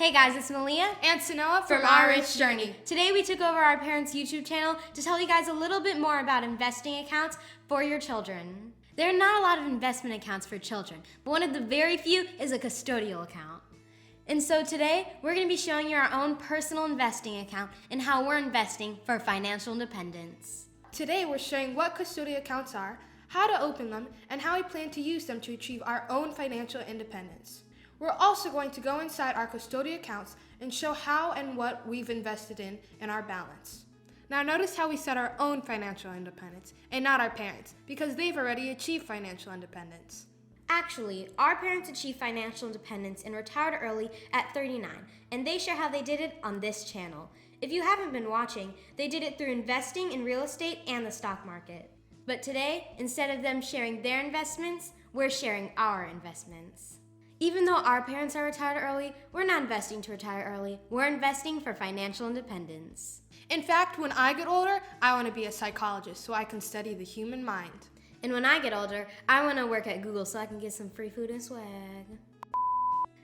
Hey guys, it's Malia and Sanoa from Our Rich Journey. Today we took over our parents' YouTube channel to tell you guys a little bit more about investing accounts for your children. There are not a lot of investment accounts for children, but one of the very few is a custodial account. And so today we're going to be showing you our own personal investing account and how we're investing for financial independence. Today we're showing what custodial accounts are, how to open them, and how we plan to use them to achieve our own financial independence. We're also going to go inside our custodial accounts and show how and what we've invested in our balance. Now notice how we set our own financial independence and not our parents, because they've already achieved financial independence. Actually, our parents achieved financial independence and retired early at 39, and they share how they did it on this channel. If you haven't been watching, they did it through investing in real estate and the stock market. But today, instead of them sharing their investments, we're sharing our investments. Even though our parents are retired early, we're not investing to retire early. We're investing for financial independence. In fact, when I get older, I want to be a psychologist so I can study the human mind. And when I get older, I want to work at Google so I can get some free food and swag.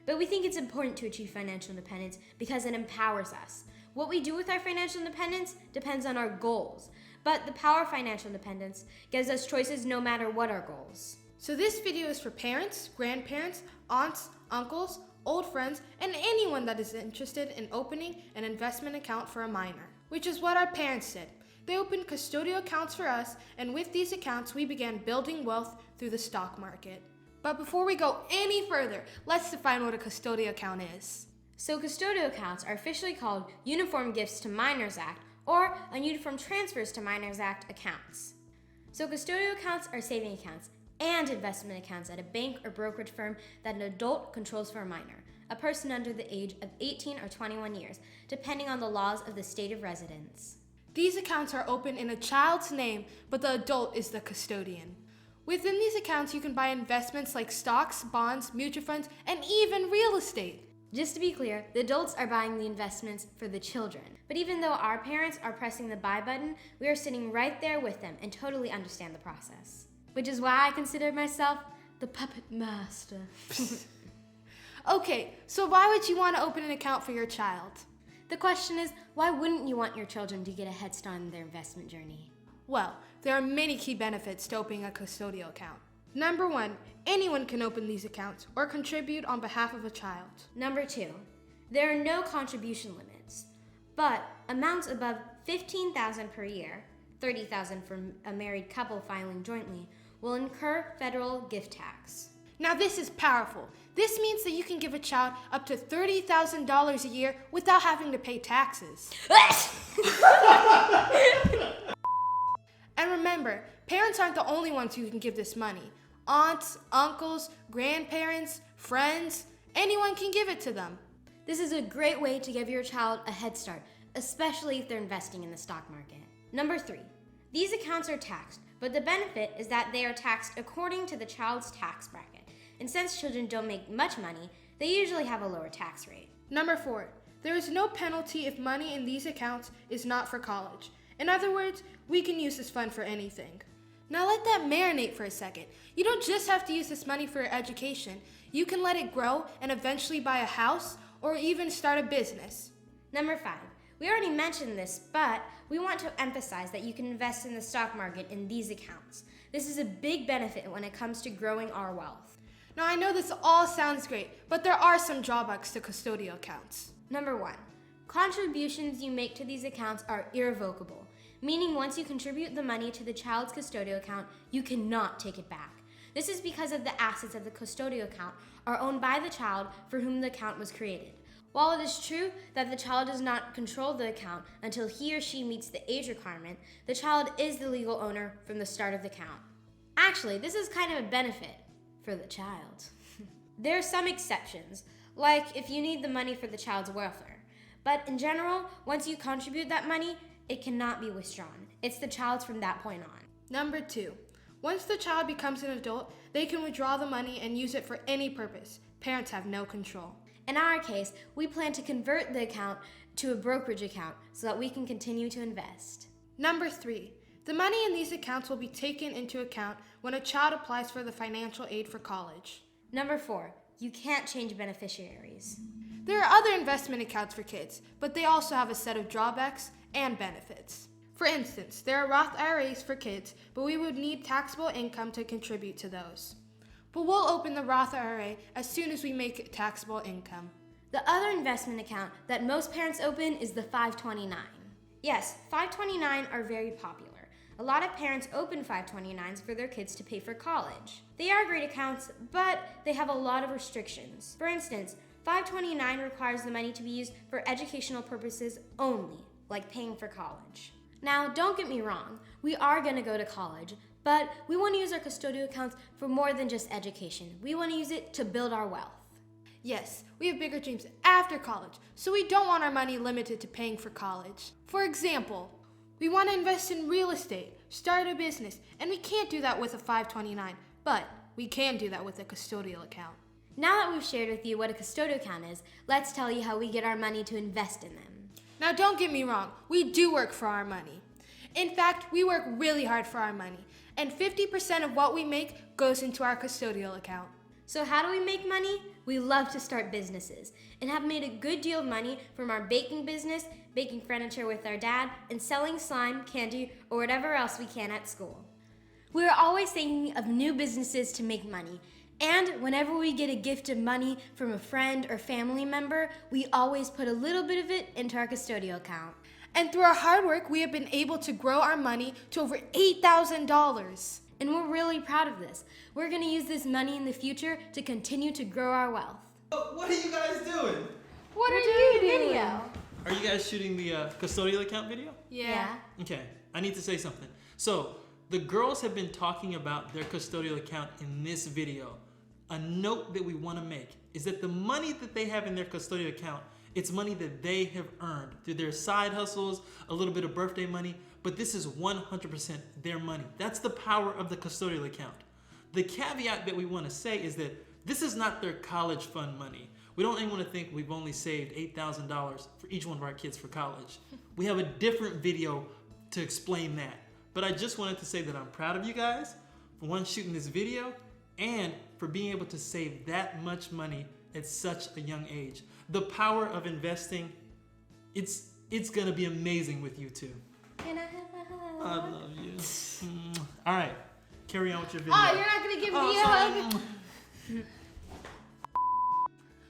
But we think it's important to achieve financial independence because it empowers us. What we do with our financial independence depends on our goals. But the power of financial independence gives us choices no matter what our goals. So this video is for parents, grandparents, aunts, uncles, old friends, and anyone that is interested in opening an investment account for a minor, which is what our parents did. They opened custodial accounts for us, and with these accounts, we began building wealth through the stock market. But before we go any further, let's define what a custodial account is. So custodial accounts are officially called Uniform Gifts to Minors Act or a Uniform Transfers to Minors Act accounts. So custodial accounts are saving accounts and investment accounts at a bank or brokerage firm that an adult controls for a minor, a person under the age of 18 or 21 years, depending on the laws of the state of residence. These accounts are open in a child's name, but the adult is the custodian. Within these accounts, you can buy investments like stocks, bonds, mutual funds, and even real estate. Just to be clear, the adults are buying the investments for the children. But even though our parents are pressing the buy button, we are sitting right there with them and totally understand the process. Which is why I consider myself the puppet master. Okay, so why would you want to open an account for your child? The question is, why wouldn't you want your children to get a head start in their investment journey? Well, there are many key benefits to opening a custodial account. Number 1, anyone can open these accounts or contribute on behalf of a child. Number 2, there are no contribution limits, but amounts above $15,000 per year, $30,000 for a married couple filing jointly, will incur federal gift tax. Now this is powerful. This means that you can give a child up to $30,000 a year without having to pay taxes. And remember, parents aren't the only ones who can give this money. Aunts, uncles, grandparents, friends, anyone can give it to them. This is a great way to give your child a head start, especially if they're investing in the stock market. Number 3, these accounts are taxed, but the benefit is that they are taxed according to the child's tax bracket. And since children don't make much money, they usually have a lower tax rate. Number 4, there is no penalty if money in these accounts is not for college. In other words, we can use this fund for anything. Now let that marinate for a second. You don't just have to use this money for your education. You can let it grow and eventually buy a house or even start a business. Number 5, we already mentioned this, but we want to emphasize that you can invest in the stock market in these accounts. This is a big benefit when it comes to growing our wealth. Now I know this all sounds great, but there are some drawbacks to custodial accounts. Number 1, contributions you make to these accounts are irrevocable, meaning once you contribute the money to the child's custodial account, you cannot take it back. This is because of the assets of the custodial account are owned by the child for whom the account was created. While it is true that the child does not control the account until he or she meets the age requirement, the child is the legal owner from the start of the account. Actually, this is kind of a benefit for the child. There are some exceptions, like if you need the money for the child's welfare. But in general, once you contribute that money, it cannot be withdrawn. It's the child's from that point on. Number 2, once the child becomes an adult, they can withdraw the money and use it for any purpose. Parents have no control. In our case, we plan to convert the account to a brokerage account so that we can continue to invest. Number 3, the money in these accounts will be taken into account when a child applies for the financial aid for college. Number 4, you can't change beneficiaries. There are other investment accounts for kids, but they also have a set of drawbacks and benefits. For instance, there are Roth IRAs for kids, but we would need taxable income to contribute to those. But we'll open the Roth IRA as soon as we make taxable income. The other investment account that most parents open is the 529. Yes, 529 are very popular. A lot of parents open 529s for their kids to pay for college. They are great accounts, but they have a lot of restrictions. For instance, 529 requires the money to be used for educational purposes only, like paying for college. Now, don't get me wrong, we are going to go to college, but we want to use our custodial accounts for more than just education. We want to use it to build our wealth. Yes, we have bigger dreams after college, so we don't want our money limited to paying for college. For example, we want to invest in real estate, start a business, and we can't do that with a 529, but we can do that with a custodial account. Now that we've shared with you what a custodial account is, let's tell you how we get our money to invest in them. Now don't get me wrong, we do work for our money. In fact, we work really hard for our money, and 50% of what we make goes into our custodial account. So how do we make money? We love to start businesses and have made a good deal of money from our baking business, baking furniture with our dad, and selling slime, candy, or whatever else we can at school. We are always thinking of new businesses to make money, and whenever we get a gift of money from a friend or family member, we always put a little bit of it into our custodial account. And through our hard work, we have been able to grow our money to over $8,000. And we're really proud of this. We're going to use this money in the future to continue to grow our wealth. What are you guys doing? What are you doing? Video. Are you guys shooting the custodial account video? Yeah. Okay, I need to say something. So, the girls have been talking about their custodial account in this video. A note that we want to make is that the money that they have in their custodial account, it's money that they have earned through their side hustles, a little bit of birthday money, but this is 100% their money. That's the power of the custodial account. The caveat that we want to say is that this is not their college fund money. We don't want to think we've only saved $8,000 for each one of our kids for college. We have a different video to explain that. But I just wanted to say that I'm proud of you guys for one, shooting this video, and for being able to save that much money at such a young age. The power of investing, it's gonna be amazing with you too. Can I have a hug? I love you. All right, carry on with your video. Oh, you're not gonna give me a hug?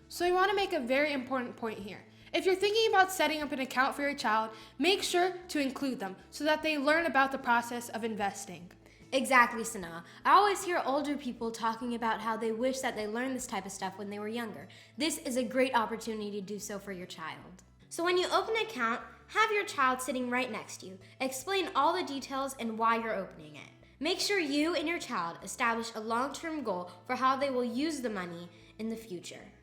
So I want to make a very important point here. If you're thinking about setting up an account for your child, make sure to include them so that they learn about the process of investing. Exactly, Sana. I always hear older people talking about how they wish that they learned this type of stuff when they were younger. This is a great opportunity to do so for your child. So when you open an account, have your child sitting right next to you. Explain all the details and why you're opening it. Make sure you and your child establish a long-term goal for how they will use the money in the future.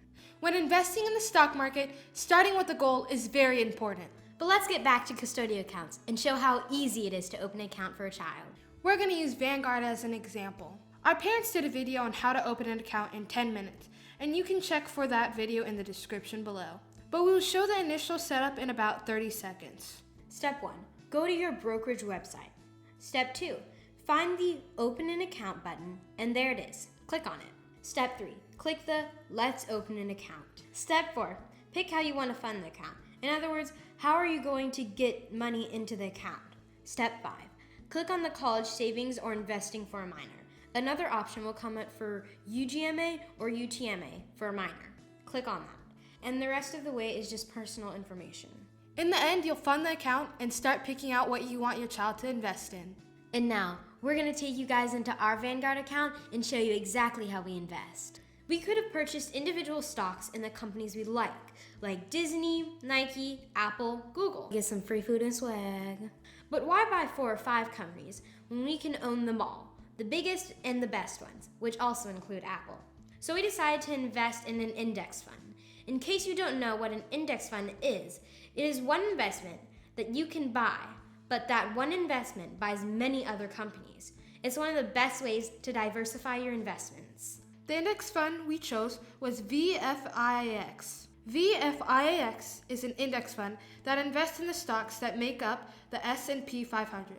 When investing in the stock market, starting with a goal is very important. But let's get back to custodial accounts and show how easy it is to open an account for a child. We're going to use Vanguard as an example. Our parents did a video on how to open an account in 10 minutes, and you can check for that video in the description below. But we will show the initial setup in about 30 seconds. Step 1. Go to your brokerage website. Step 2. Find the Open an Account button, and there it is. Click on it. Step 3. Click the Let's Open an Account. Step 4. Pick how you want to fund the account. In other words, how are you going to get money into the account? Step 5. Click on the college savings or investing for a minor. Another option will come up for UGMA or UTMA for a minor. Click on that. And the rest of the way is just personal information. In the end, you'll fund the account and start picking out what you want your child to invest in. And now, we're going to take you guys into our Vanguard account and show you exactly how we invest. We could have purchased individual stocks in the companies we like Disney, Nike, Apple, Google. Get some free food and swag. But why buy 4 or 5 companies when we can own them all, the biggest and the best ones, which also include Apple? So we decided to invest in an index fund. In case you don't know what an index fund is, it is one investment that you can buy, but that one investment buys many other companies. It's one of the best ways to diversify your investments. The index fund we chose was VFIAX. VFIAX is an index fund that invests in the stocks that make up the S&P 500.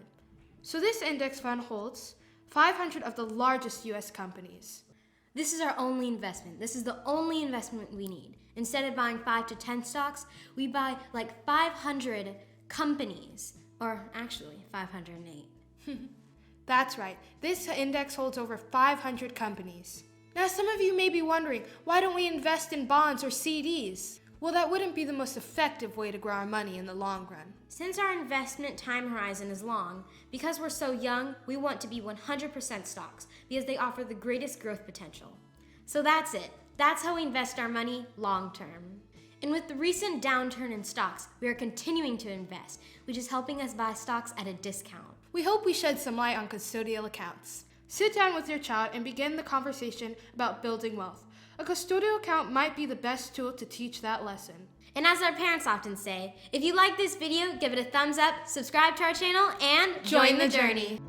So this index fund holds 500 of the largest US companies. This is our only investment. This is the only investment we need. Instead of buying 5 to 10 stocks, we buy like 500 companies, or actually 508. That's right. This index holds over 500 companies. Now, some of you may be wondering, why don't we invest in bonds or CDs? Well, that wouldn't be the most effective way to grow our money in the long run. Since our investment time horizon is long, because we're so young, we want to be 100% stocks because they offer the greatest growth potential. So that's it. That's how we invest our money long term. And with the recent downturn in stocks, we are continuing to invest, which is helping us buy stocks at a discount. We hope we shed some light on custodial accounts. Sit down with your child and begin the conversation about building wealth. A custodial account might be the best tool to teach that lesson. And as our parents often say, if you like this video, give it a thumbs up, subscribe to our channel, and join the journey.